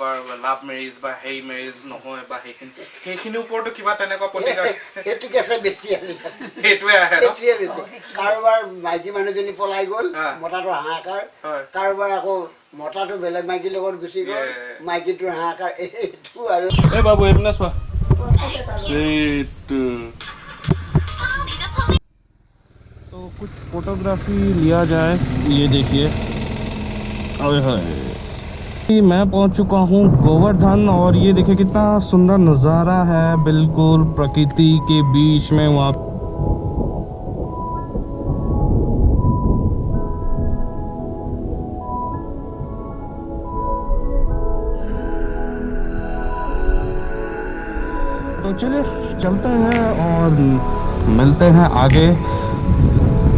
কাৰোবাৰ লাভ মেৰিজ বা হেৰি মেৰিজ নহয় বা সেইখিনিৰ ওপৰতো কিবা তেনেকুৱা প্ৰতিকাৰ সেইটো কেছে বেছি সেইটোৱে আহে সেইটোৱে বেছি কাৰোবাৰ মাইকী মানুহজনী পলাই গ'ল মতাটো হাহাকাৰ কাৰোবাৰ আকৌ মতাটো বেলেগ মাইকীৰ লগত গুচি গ'ল মাইকীটোৰ হাহাকাৰ এইটো আৰু এই বাবু এইপিনে চোৱা तो कुछ फोटोग्राफी लिया जाए ये देखिए मैं पहुंच चुका हूं गोवर्धन और ये देखिए कितना सुंदर नज़ारा है बिल्कुल प्रकृति के बीच में वहाँ तो चलिए चलते हैं और मिलते हैं आगे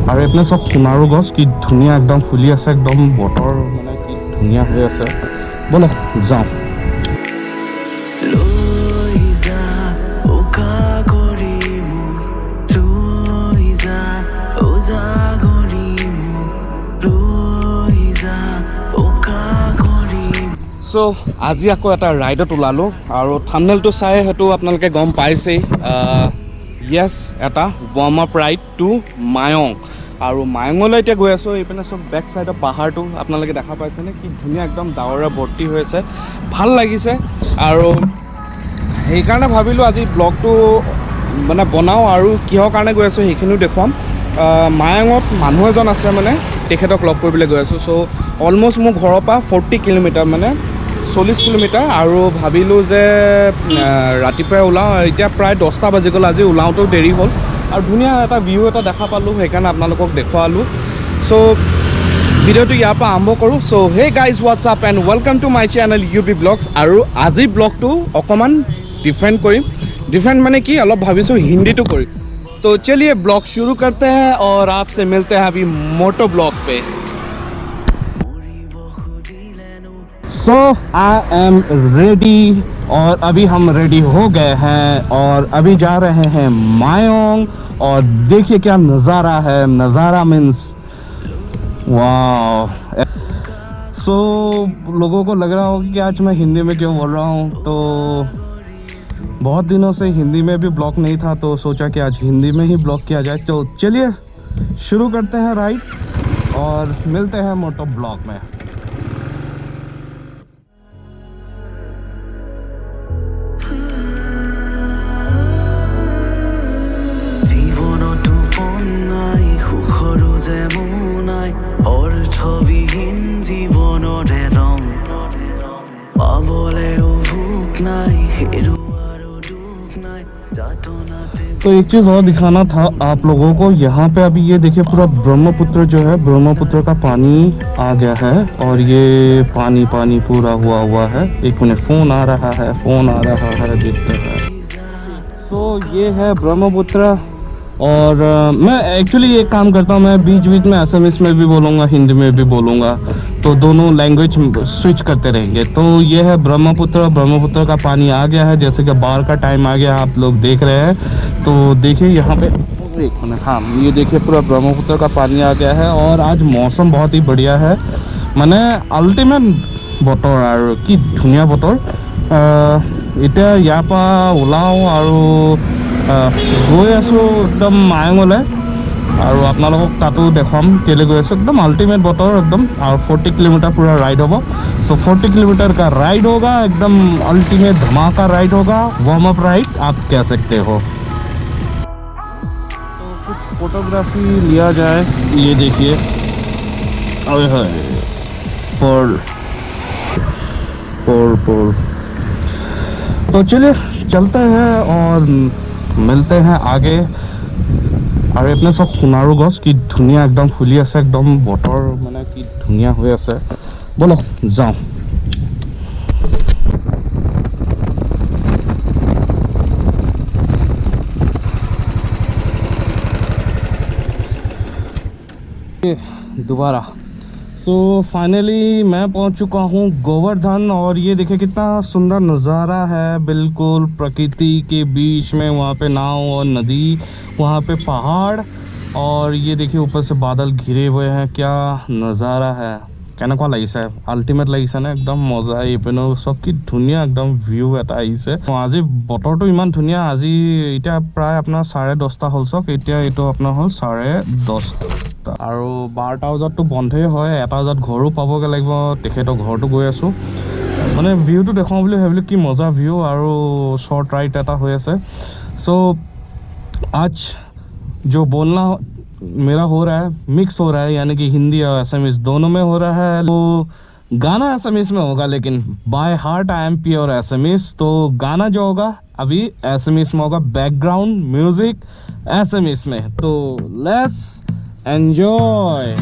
और अपने सब सोनारू गस की धुनिया एकदम फुली আছে एकदम বতৰ মানে কি ধুনিয়া হৈ আছে বলো যাও সো আজি আকৌ এটা ৰাইডত ওলালো আৰু থাম্বনেলটো চাই হেতু আপোনালোকে গম পাইছেই yes এটা warm up ride to Mayong আৰু মায়ঙলৈ এতিয়া গৈ আছো এইপিনে সব বেক সাইডৰ পাহাৰটো আপোনালোকে দেখা পাইছেনে কি ধুনিয়া একদম ডাৱৰে ভৰ্তি হৈ আছে ভাল লাগিছে আৰু সেইকাৰণে ভাবিলো আজি ব্লগটো মানে বনাও আৰু কিহৰ কাৰণে গৈ আছো সেইখিনিও দেখুৱাম মায়ঙত মানুহ এজন আছে মানে তেখেতক লগ কৰিবলৈ গৈ আছো সো অলমোষ্ট মোৰ ঘৰৰ পৰা 40 কিলোমিটাৰ মানে 40 কিলোমিটাৰ আৰু ভাবিলো যে ৰাতিপুৱা ওলাও এতিয়া প্ৰায় 10টা বাজি গ'ল আজি ওলাওতেও দেৰি হ'ল আৰু ধুনিয়া এটা ভিউ এটা দেখা পালো সেইকাৰণে আপোনালোকক দেখুৱালো সো ভিডিওটো ইয়াৰ পৰা আৰম্ভ কৰো so hey guys what's up and welcome to my channel UB vlogs আৰু আজি ব্লগটো অকমান ডিফাৰেণ্ট কৰিম डिफरेंट मैंने की अलग भाविसो हिंदी तो करी तो चलिए ब्लॉग शुरू करते हैं और आपसे मिलते हैं अभी मोटो ब्लॉग पे सो आई एम रेडी और अभी हम रेडी हो गए हैं और अभी जा रहे हैं मायोंग और देखिए क्या नज़ारा है नज़ारा मीन्स वाह सो लोगों को लग रहा होगा कि आज मैं हिंदी में क्यों बोल रहा हूँ तो बहुत दिनों से हिंदी में भी ब्लॉग नहीं था तो सोचा कि आज हिंदी में ही ब्लॉग किया जाए तो चलिए शुरू करते हैं राइड और मिलते हैं मोटो ब्लॉग में तो एक चीज़ और दिखाना था आप लोगों को यहाँ पे अभी ये देखिए पूरा ब्रह्मपुत्र जो है ब्रह्मपुत्र का पानी आ गया है और ये पानी पानी पूरा हुआ है एक मिनट फ़ोन आ रहा है देखते हैं तो ये है ब्रह्मपुत्र और मैं एक्चुअली एक काम करता हूँ मैं बीच बीच में असमिस में भी बोलूँगा हिंदी में भी बोलूँगा तो दोनों लैंग्वेज स्विच करते रहेंगे तो ये है ब्रह्मपुत्र का पानी आ गया है जैसे कि बाढ़ का टाइम आ गया आप लोग देख रहे हैं तो देखिए यहाँ पे एक मिनट हाँ ये देखिए पूरा ब्रह्मपुत्र का पानी आ गया है और आज मौसम बहुत ही बढ़िया है मैंने अल्टीमेट बतर और कि धुनिया बतर इतना यहाँ पर ओलाओ और गई आसो एकदम मायंगले और आपलोक तातो देखाम केले गई आसो एकदम अल्टीमेट बतर एकदम और 40 किलोमीटर पूरा राइड होगा सो 40 किलोमीटर का राइड होगा एकदम अल्टीमेट धमाका राइड होगा वार्म अप राइड आप कह सकते हो तो कुछ फोटोग्राफी लिया जाए ये देखिए तो चलिए चलते हैं और मिलते हैं आगे और अपने सब सोनारू गस की धुनिया एकदम फुली আছে एकदम বতৰ মানে কি ধুনিয়া হৈ আছে বলো যাও दोबारा सो फाइनली मैं पहुंच चुका हूं गोवर्धन और ये देखिए कितना सुंदर नज़ारा है बिल्कुल प्रकृति के बीच में वहाँ पे नाव और नदी वहाँ पे पहाड़ और ये देखिए ऊपर से बादल घिरे हुए हैं क्या नज़ारा है কেনেকুৱা লাগিছে আল্টিমেট লাগিছে নে একদম মজা এইপিনেও চব কি ধুনীয়া একদম ভিউ এটা আহিছে আজি বতৰটো ইমান ধুনীয়া আজি এতিয়া প্ৰায় আপোনাৰ 10:30 হ'ল চক এতিয়া এইটো আপোনাৰ হ'ল 10:30 আৰু 12টা বজাততো বন্ধই হয় 1টা বজাত ঘৰো পাবগৈ লাগিব তেখেতৰ ঘৰতো গৈ আছোঁ মানে ভিউটো দেখাওঁ বুলি ভাবিলোঁ কি মজা ভিউ আৰু শৰ্ট ৰাইড এটা হৈ আছে सो आज जो बोलना मेरा हो रहा है मिक्स हो रहा है यानी कि हिंदी और असमीज दोनों में हो रहा है तो गाना असमीज में होगा लेकिन by heart I am pure Assamese तो गाना जो होगा अभी असमीज में होगा बैकग्राउंड म्यूजिक असमीज में तो लेट्स एंजॉय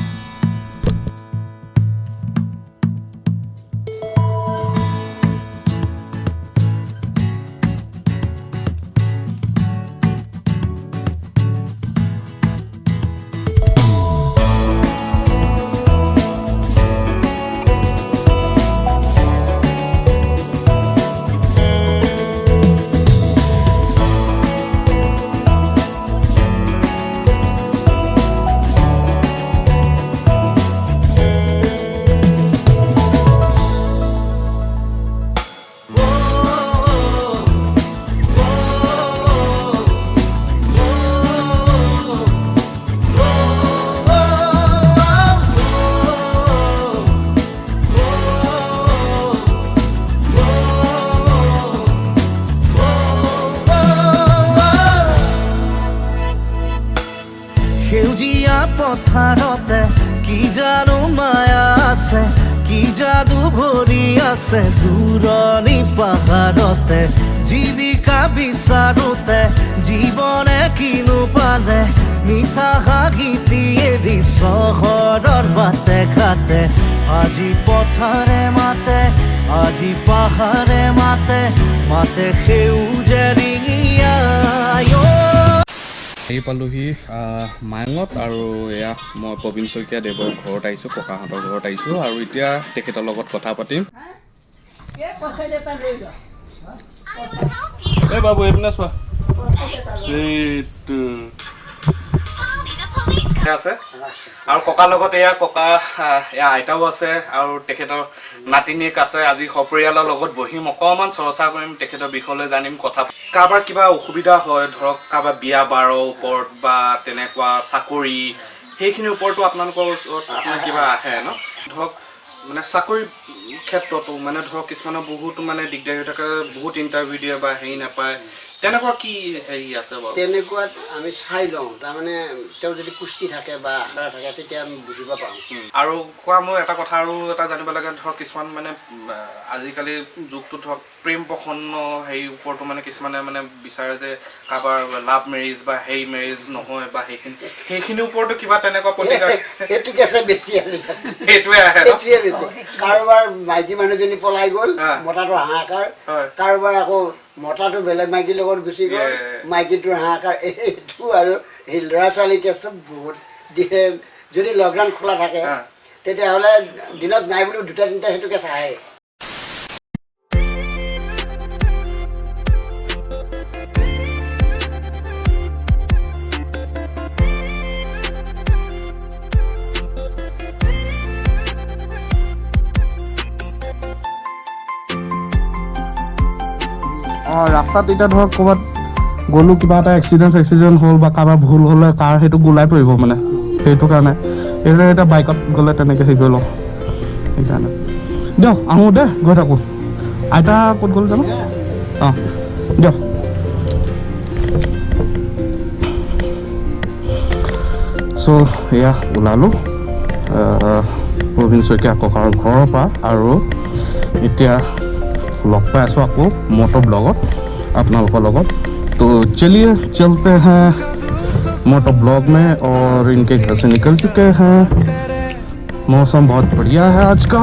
সেউজীয়া পথাৰতে কি জানো মায়া আছে কি যাদু ভৰি আছে দূৰণি পাহাৰতে জীৱিকা বিচাৰোতে জীৱনে কিনো পালে মিঠা হাগিতি এৰি চহৰৰ বাটে ঘাটে আজি পথাৰে মাতে আজি পাহাৰে মাতে মাতে সেউজে ৰিঙিয়া আহি পালোহি মায়ঙত আৰু এয়া মই প্ৰবীণ শইকীয়া দেৱৰ ঘৰত আহিছোঁ ককাহঁতৰ ঘৰত আহিছোঁ আৰু এতিয়া তেখেতৰ লগত কথা পাতিম এই বাবু এইপিনে চোৱা আছে আৰু ককাৰ লগত এয়া ককা এয়া আইতাও আছে আৰু তেখেতৰ নাতিনীয়েক আছে আজি সপৰিয়ালৰ লগত বহিম অকণমান চৰ্চা কৰিম তেখেতৰ বিষয়লৈ জানিম কথা কাৰোবাৰ কিবা অসুবিধা হয় ধৰক কাৰোবাৰ বিয়া বাৰৰ ওপৰত বা তেনেকুৱা চাকৰি সেইখিনিৰ ওপৰতো আপোনালোকৰ ওচৰত আপোনাৰ কিবা আহে ন ধৰক মানে চাকৰি ক্ষেত্ৰতো মানে ধৰক কিছুমানৰ বহুতো মানে দিগদাৰ হৈ থাকে বহুত ইণ্টাৰভিউ দিয়ে বা হেৰি নাপায় তেনেকুৱা কি হেৰি আছে বাৰু তেনেকুৱাত আমি চাই লওঁ তাৰমানে তেওঁ যদি কুস্তি থাকে বা আখৰা থাকে তেতিয়া আমি বুজিব পাৰোঁ আৰু কোৱা মোৰ এটা কথা আৰু এটা জানিব লাগে ধৰক কিছুমান মানে আজিকালি যুগটো ধৰক প্ৰেম প্ৰসন্ন হেৰিৰ ওপৰতো মানে কিছুমানে মানে বিচাৰে যে কাৰোবাৰ লাভ মেৰেজ বা হেৰি মেৰেজ নহয় বা সেইখিনিৰ ওপৰতো কিবা তেনেকুৱা প্ৰতিকাৰ সেইটো কেছে বেছি সেইটোৱে আহে সেইটোৱে বেছি কাৰোবাৰ মাইকী মানুহজনী পলাই গ'ল মতাটো হাহাকাৰ কাৰোবাৰ আকৌ মতাটো বেলেগ মাইকীৰ লগত গুচি গ'ল মাইকীটোৰ হাহাকাৰ এইটো আৰু এই ল'ৰা ছোৱালী কেছটো বহুত যদি লকডাউন খোলা থাকে তেতিয়াহ'লে দিনত নাই বুলি 2-3টা সেইটো কেছ আহে ৰাস্তাত এতিয়া ধৰক ক'ৰবাত গ'লোঁ কিবা এটা এক্সিডেণ্ট হ'ল বা কাৰোবাৰ ভুল হ'লে কাৰ সেইটো গোলাই পৰিব মানে সেইটো কাৰণে এইদৰে এতিয়া বাইকত গ'লে তেনেকৈ হেৰি কৰি লওঁ সেইকাৰণে দিয়ক আহোঁ দে গৈ থাকোঁ আইতা ক'ত গ'ল জানো অঁ দিয়ক চ' এয়া ওলালোঁ প্ৰবীণ শইকীয়া ককাৰ ঘৰৰ পৰা আৰু এতিয়া लग पे आसो आपको मोटो ब्लॉगत अपना लोगों तो चलिए चलते हैं मोटो ब्लॉग में और इनके घर से निकल चुके हैं मौसम बहुत बढ़िया है आज का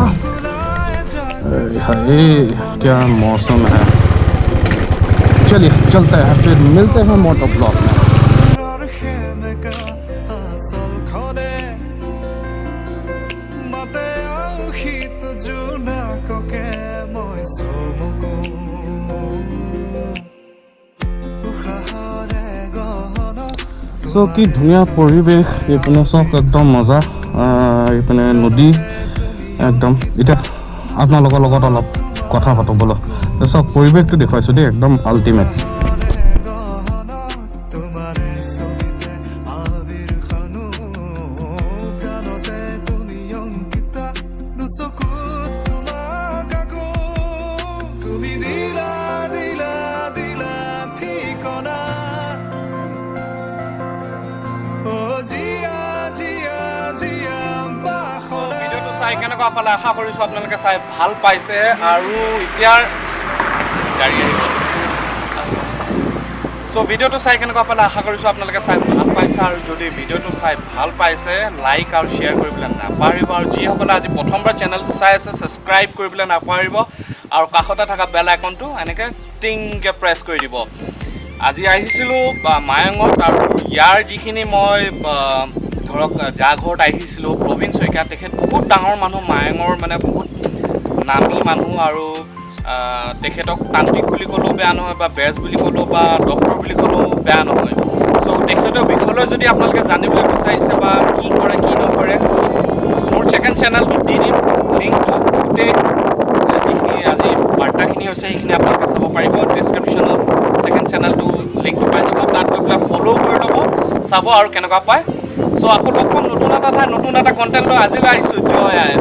अरे क्या मौसम है चलिए चलते हैं फिर मिलते हैं मोटो ब्लॉग में सो की धुनिया परिवेश এইপিনে চব একদম মজা এইপিনে নদী একদম এতিয়া আপোনালোকৰ লগত অলপ কথা পাতো বলো চাওক পৰিৱেশটো দেখুৱাইছোঁ দেই একদম আল্টিমেট চাই কেনেকুৱা পালে আশা কৰিছোঁ আপোনালোকে চাই ভাল পাইছে আৰু এতিয়াৰ গাড়ী আহিব চ' ভিডিঅ'টো চাই কেনেকুৱা পালে আশা কৰিছোঁ আপোনালোকে চাই ভাল পাইছে আৰু যদি ভিডিঅ'টো চাই ভাল পাইছে লাইক আৰু শ্বেয়াৰ কৰিবলৈ নাপাহৰিব আৰু যিসকলে আজি প্ৰথমবাৰ চেনেলটো চাই আছে ছাবস্ক্ৰাইব কৰিবলৈ নাপাহৰিব আৰু কাষতে থকা বেল আইকনটো এনেকৈ টিংকৈ প্ৰেছ কৰি দিব আজি আহিছিলোঁ মায়ঙত আৰু ইয়াৰ যিখিনি মই ধৰক যাৰ ঘৰত আহিছিলোঁ প্ৰবীণ শইকীয়া তেখেত বহুত ডাঙৰ মানুহ মায়ঙৰ মানে বহুত নামী মানুহ আৰু তেখেতক তান্ত্ৰিক বুলি ক'লেও বেয়া নহয় বা বেজ বুলি ক'লেও বা ডক্টৰ বুলি ক'লেও বেয়া নহয় চ' তেখেতৰ বিষয়লৈ যদি আপোনালোকে জানিবলৈ বিচাৰিছে বা কি কৰে কি নকৰে মোৰ ছেকেণ্ড চেনেলটো দি দিম লিংকটো গোটেই যিখিনি আজি বাৰ্তাখিনি হৈছে সেইখিনি আপোনালোকে চাব পাৰিব ডেছক্ৰিপশ্যনত ছেকেণ্ড চেনেলটো লিংকটো পাই যাব তাত গৈ পেলাই ফ'ল' কৰি ল'ব চাব আৰু কেনেকুৱা পায় চ' আকৌ লগ পাম নতুন এটা ঠাই নতুন এটা কণ্টেণ্ট লৈ আজিলৈ আহিছোঁ জয় আই